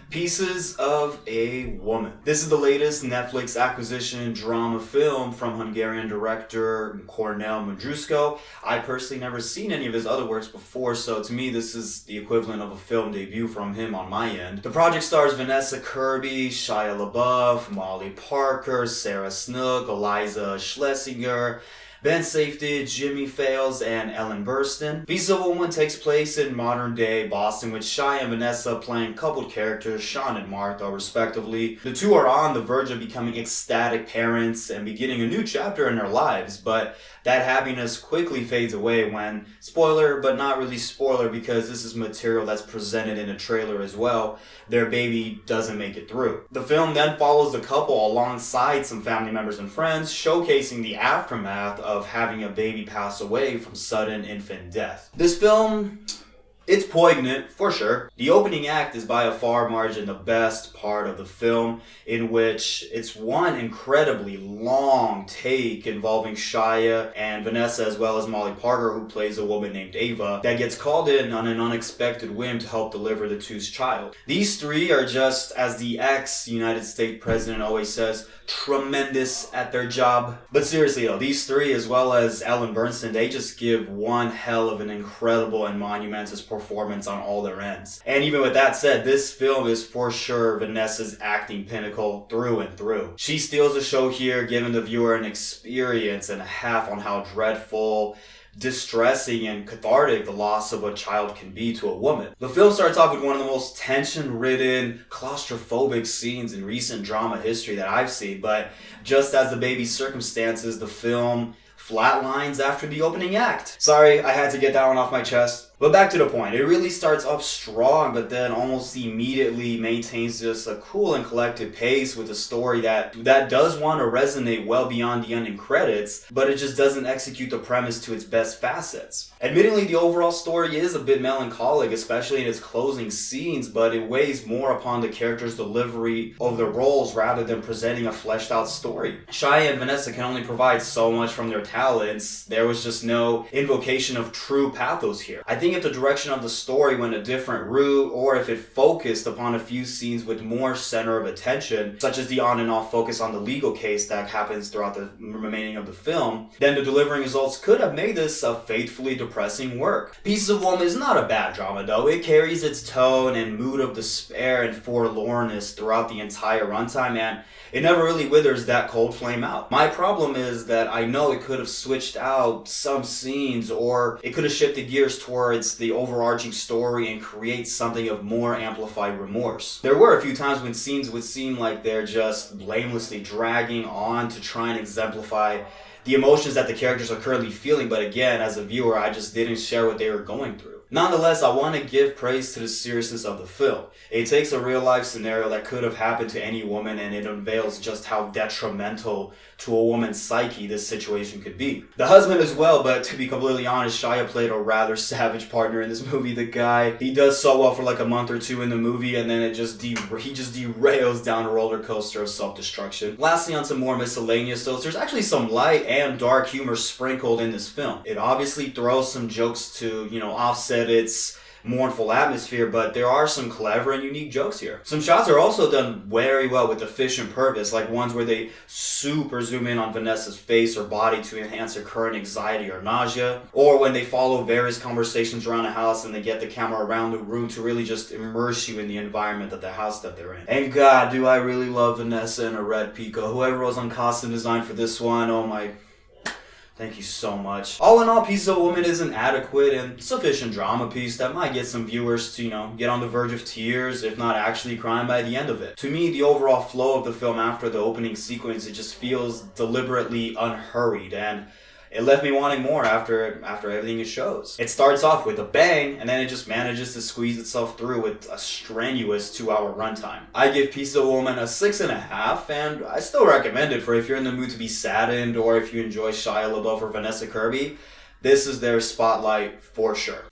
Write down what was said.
Pieces of a Woman. This is the latest Netflix acquisition drama film from Hungarian director Kornél Mundruczó. I personally never seen any of his other works before, so to me this is the equivalent of a film debut from him on my end. The project stars Vanessa, Kirby, Shia LaBeouf, Molly Parker, Sarah Snook, Eliza Schlesinger, Ben Safdie, Jimmy Fails, and Ellen Burstyn. Pieces of a Woman takes place in modern-day Boston with Shia and Vanessa playing coupled characters, Sean and Martha, respectively. The two are on the verge of becoming ecstatic parents and beginning a new chapter in their lives, but that happiness quickly fades away when, spoiler, but not really spoiler because this is material that's presented in a trailer as well, their baby doesn't make it through. The film then follows the couple alongside some family members and friends, showcasing the aftermath of having a baby pass away from sudden infant death. This film, it's poignant, for sure. The opening act is by a far margin the best part of the film, in which it's one incredibly long take involving Shia and Vanessa as well as Molly Parker, who plays a woman named Ava, that gets called in on an unexpected whim to help deliver the two's child. These three are just, as the ex-United States president always says, tremendous at their job. But seriously though, these three as well as Ellen Burstyn, they just give one hell of an incredible and monumentous performance on all their ends. And even with that said, this film is for sure Vanessa's acting pinnacle through and through. She steals the show here, giving the viewer an experience and a half on how dreadful, distressing, and cathartic the loss of a child can be to a woman. The film starts off with one of the most tension-ridden, claustrophobic scenes in recent drama history that I've seen, but just as the baby's circumstances, the film flatlines after the opening act. Sorry, I had to get that one off my chest. But back to the point, it really starts off strong, but then almost immediately maintains just a cool and collected pace with a story that does want to resonate well beyond the ending credits, but it just doesn't execute the premise to its best facets. Admittedly, the overall story is a bit melancholic, especially in its closing scenes, but it weighs more upon the characters' delivery of their roles rather than presenting a fleshed out story. Shia and Vanessa can only provide so much from their talents. There was just no invocation of true pathos here. I think if the direction of the story went a different route, or if it focused upon a few scenes with more center of attention, such as the on and off focus on the legal case that happens throughout the remaining of the film, then the delivering results could have made this a faithfully depressing work. Pieces of a Woman is not a bad drama though. It carries its tone and mood of despair and forlornness throughout the entire runtime, and it never really withers that cold flame out. My problem is that I know it could have switched out some scenes, or it could have shifted gears towards the overarching story and create something of more amplified remorse. There were a few times when scenes would seem like they're just blamelessly dragging on to try and exemplify the emotions that the characters are currently feeling, but again, as a viewer, I just didn't share what they were going through. Nonetheless, I want to give praise to the seriousness of the film. It takes a real-life scenario that could have happened to any woman, and it unveils just how detrimental to a woman's psyche this situation could be. The husband as well, but to be completely honest, Shia played a rather savage partner in this movie. The guy, he does so well for like a month or two in the movie, and then he just derails down a roller coaster of self-destruction. Lastly, on some more miscellaneous notes, there's actually some light and dark humor sprinkled in this film. It obviously throws some jokes to, offset its mournful atmosphere, but there are some clever and unique jokes here. Some shots are also done very well with efficient purpose, like ones where they super zoom in on Vanessa's face or body to enhance her current anxiety or nausea, or when they follow various conversations around the house and they get the camera around the room to really just immerse you in the environment of the house that they're in. And God, do I really love Vanessa in a red Pico. Whoever was on costume design for this one, oh my... thank you so much. All in all, Pieces of a Woman is an adequate and sufficient drama piece that might get some viewers to, get on the verge of tears, if not actually crying by the end of it. To me, the overall flow of the film after the opening sequence, it just feels deliberately unhurried, and it left me wanting more after everything it shows. It starts off with a bang, and then it just manages to squeeze itself through with a strenuous 2-hour runtime. I give Pieces of a Woman a 6.5, and I still recommend it for if you're in the mood to be saddened, or if you enjoy Shia LaBeouf or Vanessa Kirby. This is their spotlight for sure.